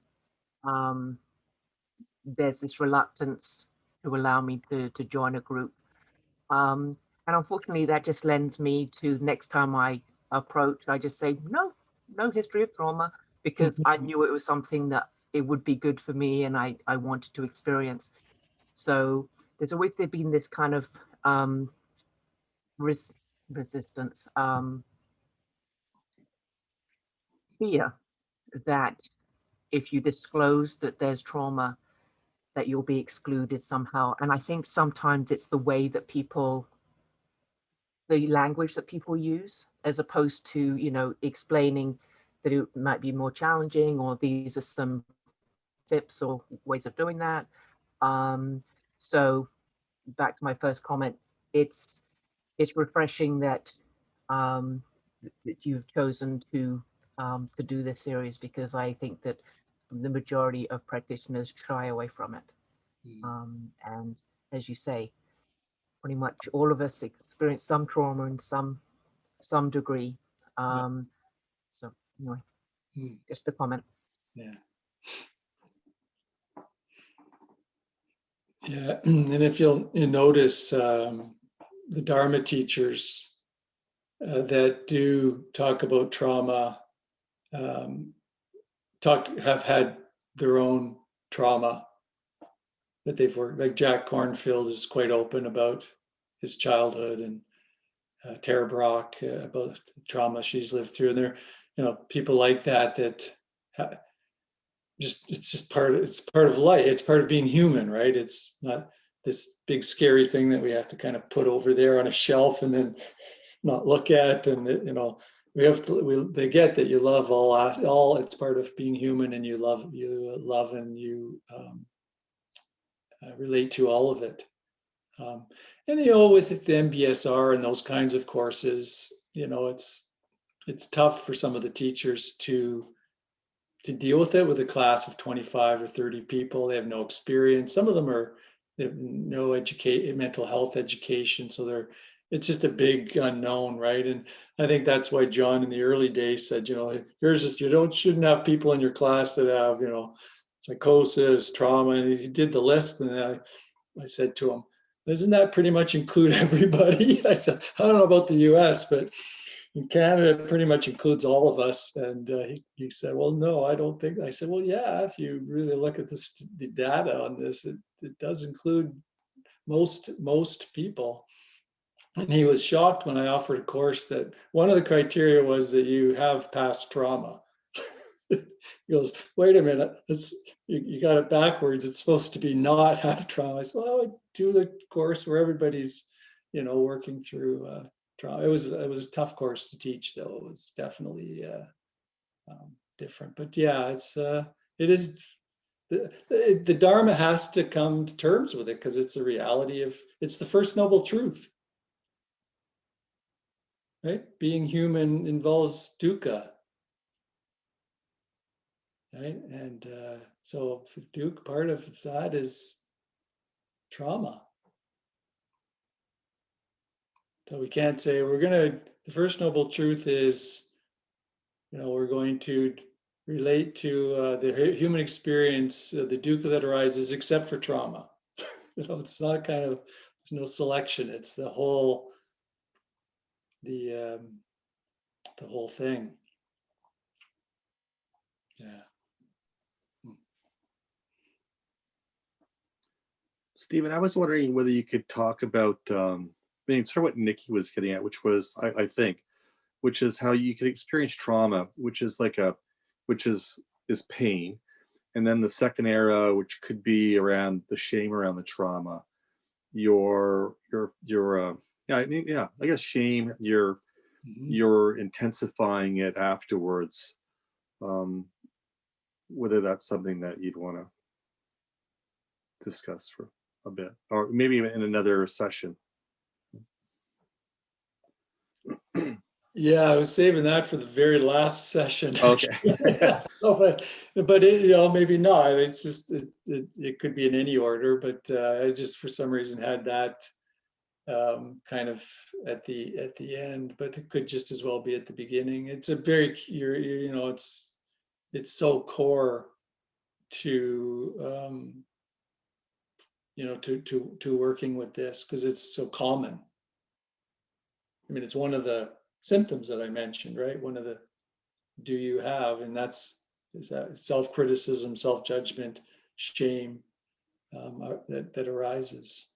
there's this reluctance to allow me to join a group. And unfortunately, that just lends me to next time I approach, I just say, no history of trauma. because I knew it was something that it would be good for me and I wanted to experience. So there's always been this kind of res- resistance, fear that if you disclose that there's trauma, that you'll be excluded somehow. And I think sometimes it's the way that people, the language that people use, as opposed to, explaining that it might be more challenging or these are some tips or ways of doing that. So back to my first comment, it's it's refreshing that um, that you've chosen to do this series, because I think that the majority of practitioners shy away from it. And as you say, pretty much all of us experience some trauma in some degree. So anyway, Mm. just a comment. Yeah. Yeah. And if you notice, the Dharma teachers that do talk about trauma have had their own trauma that they've worked. Like Jack Kornfield is quite open about his childhood, and Tara Brock about the trauma she's lived through. And there, people like that it's part of life. It's part of being human, right? It's not this big scary thing that we have to kind of put over there on a shelf and then not look at. And we have to. They get that you love all. It's part of being human, and you love and you relate to all of it. And with the MBSR and those kinds of courses, it's tough for some of the teachers to deal with it with a class of 25 or 30 people. They have no experience. Some of them they have no mental health education, so it's just a big unknown, right? And I think that's why John in the early days said, shouldn't have people in your class that have, psychosis, trauma, and he did the list. And I said to him, doesn't that pretty much include everybody? I said, I don't know about the US, but in Canada, it pretty much includes all of us. And he said, well, no, I don't think. I said, well, yeah, if you really look at the data on this, it does include most people. And he was shocked when I offered a course that one of the criteria was that you have past trauma. He goes, wait a minute, you got it backwards. It's supposed to be not have trauma. I said, well, I would do the course where everybody's, working through trauma. It was a tough course to teach, though. It was definitely different. But yeah, it is the Dharma has to come to terms with it, because it's a reality it's the first noble truth. Right? Being human involves dukkha. Right? And so dukkha, part of that is trauma. So we can't say the first noble truth is, we're going to relate to the human experience, the dukkha that arises, except for trauma. It's not there's no selection. It's the whole thing. Yeah. Stephen, I was wondering whether you could talk about, sort of what Nikki was getting at, which was, I think, which is how you can experience trauma, which is is pain, and then the second era, which could be around the shame around the trauma, I guess shame, you're intensifying it afterwards. Whether that's something that you'd want to discuss for a bit, or maybe in another session. Yeah, I was saving that for the very last session. Okay. But maybe not. It's just it could be in any order, but I just for some reason had that kind of at the end, but it could just as well be at the beginning. It's a very it's so core to to working with this, because it's so common. I mean, it's one of the symptoms that I mentioned, right? One of the do you have, and that's is that self-criticism, self-judgment, shame that arises,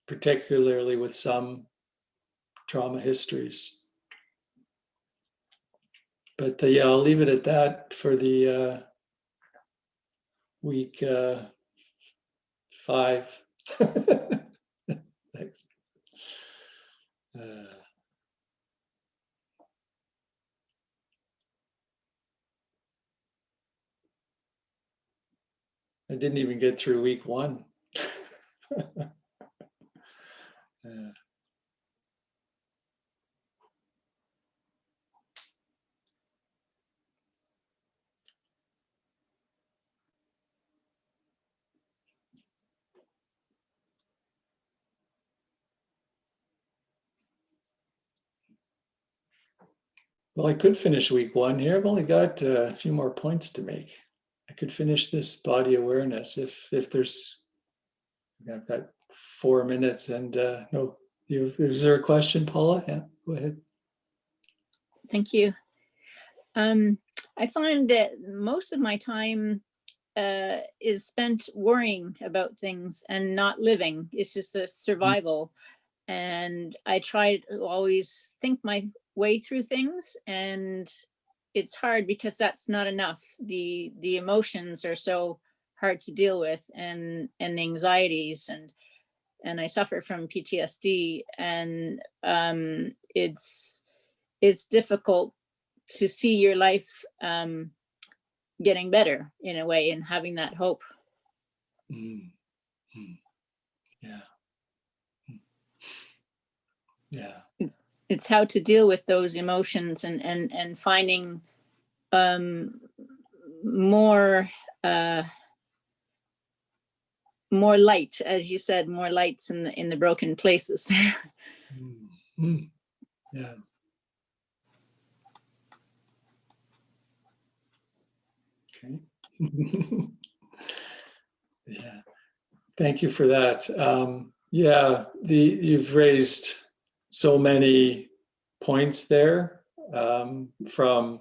particularly with some trauma histories. But yeah, I'll leave it at that for the week 5. Thanks. I didn't even get through week 1. Well, I could finish week 1 here. I've only got a few more points to make. I could finish this body awareness if there's. I've got 4 minutes, and no. Is there a question, Paula? Yeah, go ahead. Thank you. I find that most of my time is spent worrying about things and not living. It's just a survival. And I try to always think my way through things, and it's hard because that's not enough. The emotions are so hard to deal with, and anxieties, and I suffer from PTSD, and it's difficult to see your life getting better in a way, and having that hope. Yeah. Yeah. It's how to deal with those emotions, and finding more more light, as you said, more lights in the broken places. Yeah. Okay. Yeah. Thank you for that. Yeah, you've raised so many points there, from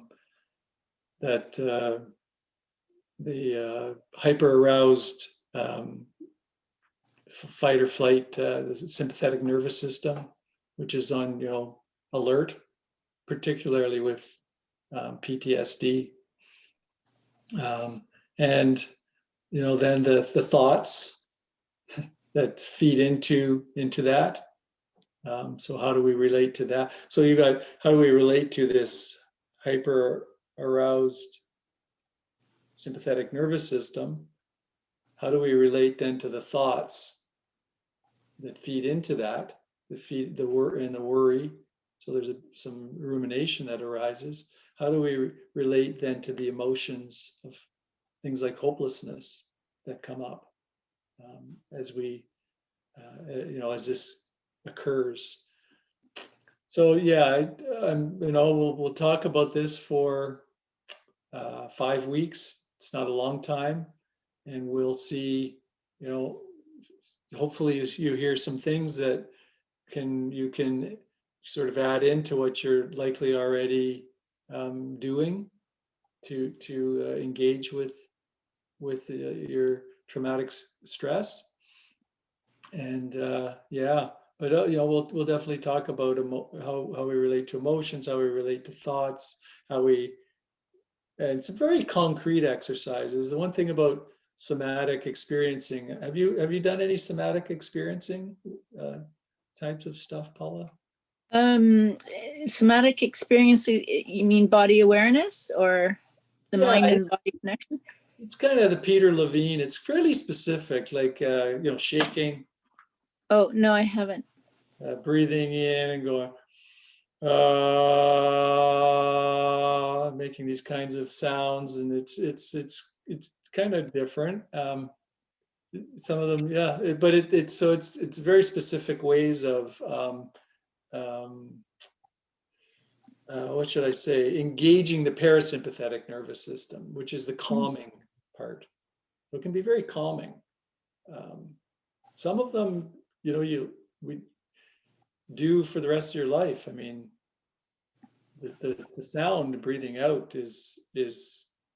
that the hyper aroused fight or flight, the sympathetic nervous system, which is on alert, particularly with PTSD, and then the thoughts that feed into that. So how do we relate to that? So you got, how do we relate to this hyper aroused sympathetic nervous system? How do we relate then to the thoughts that feed into that, the worry? So there's some rumination that arises. How do we relate then to the emotions of things like hopelessness that come up as we, as this occurs? So yeah, we'll talk about this for 5 weeks. It's not a long time, and we'll see. Hopefully, you hear some things that you can sort of add into what you're likely already doing to engage with your traumatic stress. And yeah, but we'll definitely talk about how we relate to emotions, how we relate to thoughts, and it's a very concrete exercises. The one thing about somatic experiencing, have you done any somatic experiencing types of stuff, Paula? Somatic experience, you mean body awareness, or the mind and body connection? It's kind of the Peter Levine. It's fairly specific, like shaking. Oh no, I haven't. Breathing in and going, making these kinds of sounds, and it's kind of different. Some of them, yeah, but it's very specific ways of what should I say? Engaging the parasympathetic nervous system, which is the calming part. It can be very calming. Some of them, we do for the rest of your life. I mean, the sound breathing out is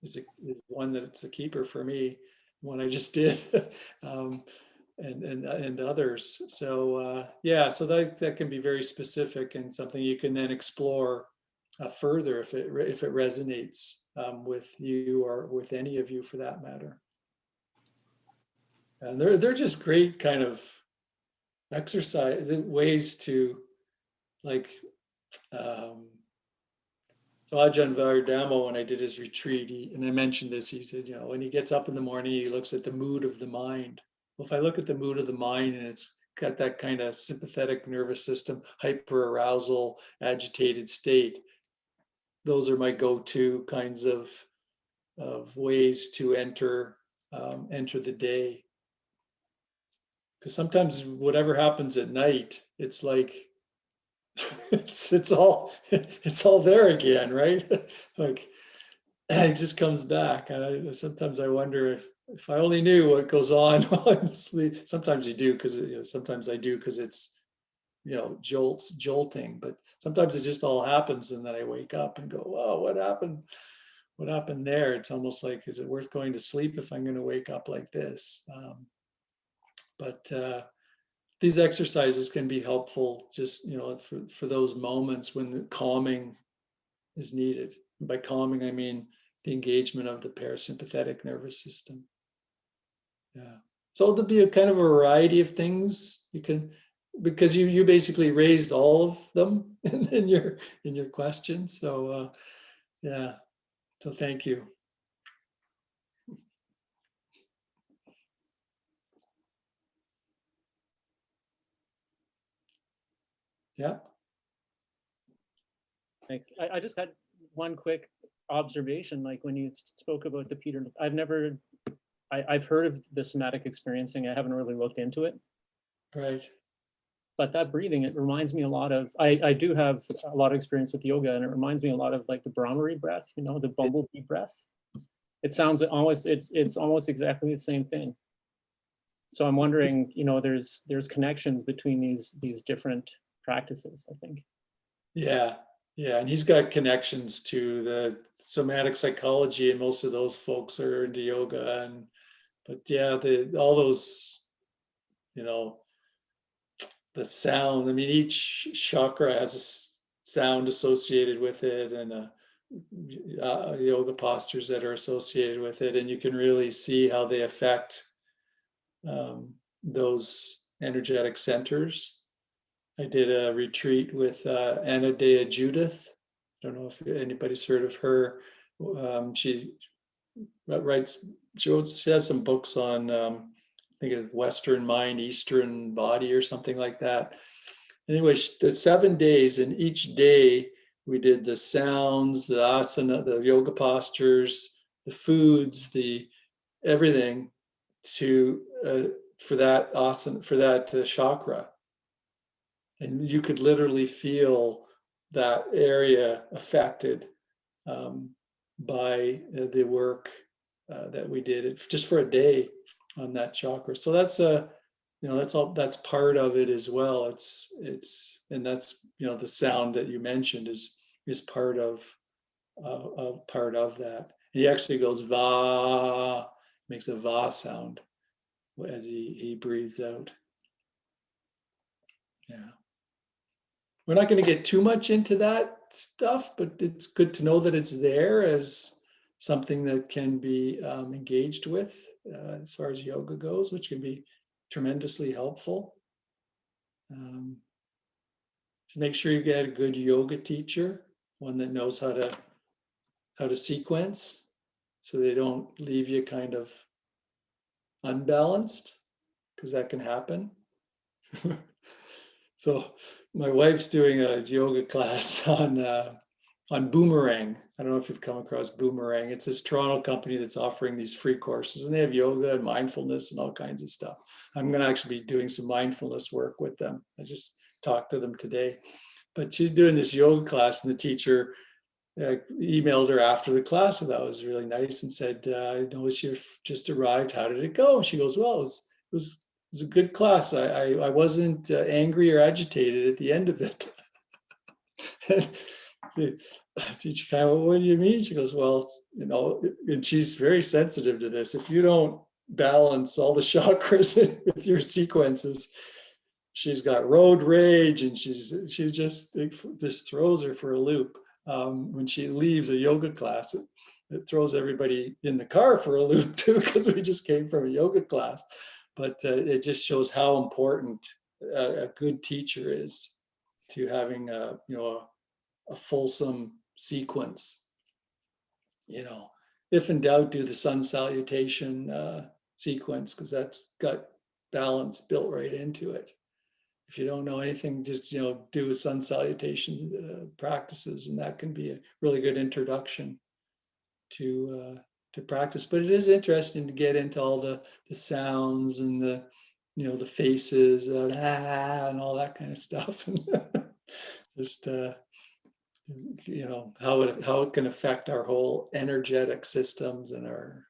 is one that's a keeper for me, one I just did, and others. So yeah, so that can be very specific and something you can then explore further if it resonates with you or with any of you for that matter. And they're just great kind of exercise ways to like. So Ajahn Vajradhamma, when I did his retreat, and I mentioned this, he said, when he gets up in the morning, he looks at the mood of the mind. Well, if I look at the mood of the mind and it's got that kind of sympathetic nervous system, hyperarousal, agitated state, those are my go-to kinds of ways to enter the day. Because sometimes whatever happens at night, it's like it's all there again, right? Like it just comes back. And sometimes I wonder if I only knew what goes on while I'm asleep. Sometimes you do because sometimes I do because it's jolting. But sometimes it just all happens, and then I wake up and go, "Wow, what happened? What happened there?" It's almost like, is it worth going to sleep if I'm going to wake up like this? But these exercises can be helpful, just for those moments when the calming is needed. And by calming, I mean the engagement of the parasympathetic nervous system. Yeah. So there'll be a kind of a variety of things you can, because you basically raised all of them in your question. So yeah. So thank you. Yeah. Thanks. I just had one quick observation, like when you spoke about the Peter, I've heard of the somatic experiencing. I haven't really looked into it. Right. But that breathing, it reminds me a lot of, I do have a lot of experience with yoga, and it reminds me a lot of like the Brahmari breath, the bumblebee breath. It sounds almost, it's almost exactly the same thing. So I'm wondering, there's connections between these different practices, I think. Yeah. Yeah. And he's got connections to the somatic psychology, and most of those folks are into yoga. But yeah, all those, the sound. I mean, each chakra has a sound associated with it, and yoga postures that are associated with it, and you can really see how they affect those energetic centers. I did a retreat with Anodea Judith. I don't know if anybody's heard of her. She writes. She has some books on. I think it's Western Mind, Eastern Body, or something like that. Anyway, the 7 days, and each day we did the sounds, the asana, the yoga postures, the foods, the everything for that asana, for that chakra. And you could literally feel that area affected by the work that we did just for a day on that chakra. So that's that's part of it as well. And that's the sound that you mentioned is part of that. He actually goes va, makes a va sound as he breathes out. Yeah. We're not going to get too much into that stuff, but it's good to know that it's there as something that can be engaged with as far as yoga goes, which can be tremendously helpful. To make sure you get a good yoga teacher, one that knows how to sequence, so they don't leave you kind of unbalanced, because that can happen. So my wife's doing a yoga class on Boomerang. I don't know if you've come across Boomerang. It's this Toronto company that's offering these free courses, and they have yoga and mindfulness and all kinds of stuff. I'm going to actually be doing some mindfulness work with them. I just talked to them today. But she's doing this yoga class, and the teacher emailed her after the class, so that was really nice, and said, "I noticed you just arrived. How did it go?" And she goes, "Well, it was a good class. I wasn't angry or agitated at the end of it." the teacher kind of, what do you mean? She goes, well, it's, you know, and she's very sensitive to this. If you don't balance all the chakras with your sequences, she's got road rage, and she just, it just throws her for a loop. When she leaves a yoga class, it throws everybody in the car for a loop too, because we just came from a yoga class. But it just shows how important a good teacher is to having a, you know, a fulsome sequence. You know, if in doubt, do the sun salutation sequence, because that's got balance built right into it. If you don't know anything, just, you know, do a sun salutation practices, and that can be a really good introduction to practice. But it is interesting to get into all the sounds and the, you know, the faces and all that kind of stuff. Just you know, how it can affect our whole energetic systems and our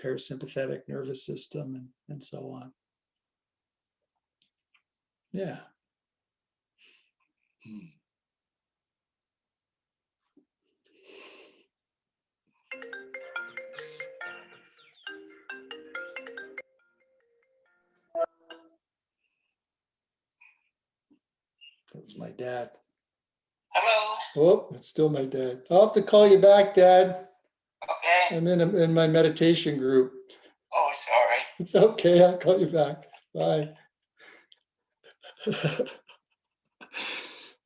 parasympathetic nervous system and so on. Yeah. That was my dad. Hello. Oh, it's still my dad. I'll have to call you back, Dad. Okay. I'm in my meditation group. Oh, sorry. It's okay. I'll call you back. Bye.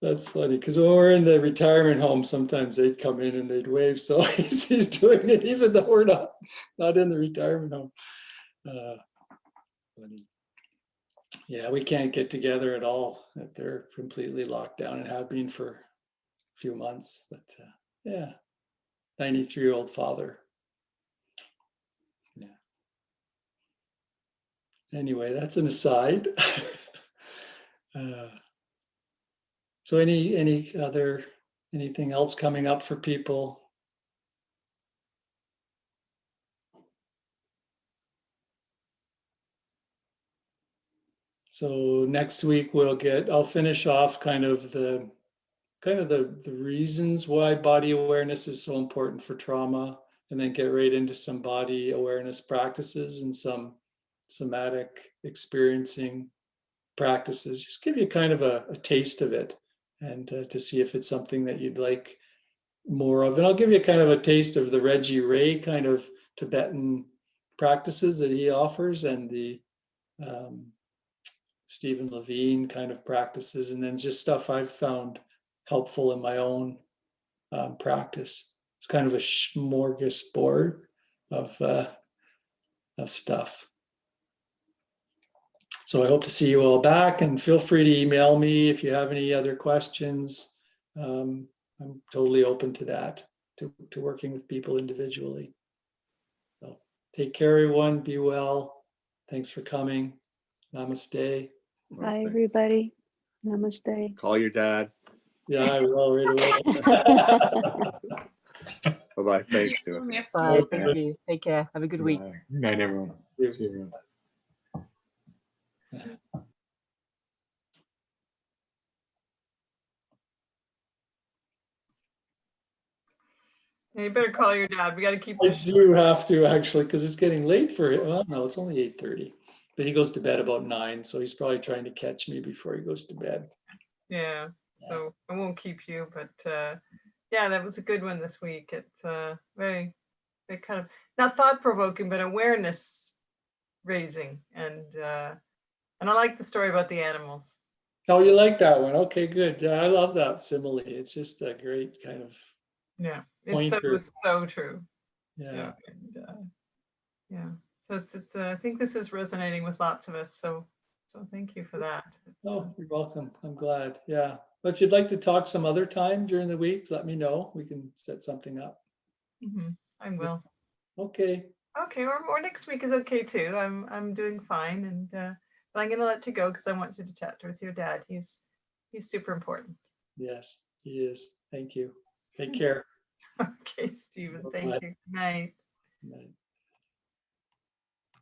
That's funny, because when we're in the retirement home, sometimes they'd come in and they'd wave. So he's doing it even though we're not in the retirement home. Funny. Yeah, we can't get together at all. They're completely locked down and have been for a few months. But yeah, 93-year-old father. Yeah. Anyway, that's an aside. So anything else coming up for people? So next week I'll finish off kind of the reasons why body awareness is so important for trauma, and then get right into some body awareness practices and some somatic experiencing practices. Just give you kind of a taste of it, and to see if it's something that you'd like more of. And I'll give you kind of a taste of the Reggie Ray kind of Tibetan practices that he offers, and the Stephen Levine kind of practices, and then just stuff I've found helpful in my own practice. It's kind of a smorgasbord of stuff. So I hope to see you all back, and feel free to email me if you have any other questions. I'm totally open to that, to working with people individually. So take care, everyone. Be well. Thanks for coming. Namaste. Bye, everybody. Namaste. Call your dad. Yeah, I will right away. Bye-bye. Thanks, Stuart. Bye. Thank you. Take care. Have a good week. Good night, everyone. Yeah. See you around. Yeah, you better call your dad. We got to keep I this. do have to, actually, because it's getting late for him. Well, no, it's only 8:30, but he goes to bed about 9, so he's probably trying to catch me before he goes to bed. Yeah, so I won't keep you, but yeah, that was a good one this week. It's very kind of not thought provoking, but awareness raising, and I like the story about the animals. Oh, you like that one? Okay, good. Yeah, I love that simile. It's just a great kind of, Yeah, it's Pointer. so true. yeah. And, yeah. So it's I think this is resonating with lots of us. So thank you for that. Oh, you're welcome. I'm glad. Yeah. But if you'd like to talk some other time during the week, let me know. We can set something up. I will. Okay. Okay, or next week is okay too. I'm doing fine, and but I'm gonna let you go because I want you to chat with your dad. He's super important. Yes, he is. Thank you. Take care. Okay, Stephen. Thank Bye-bye. you. Good night. Good night.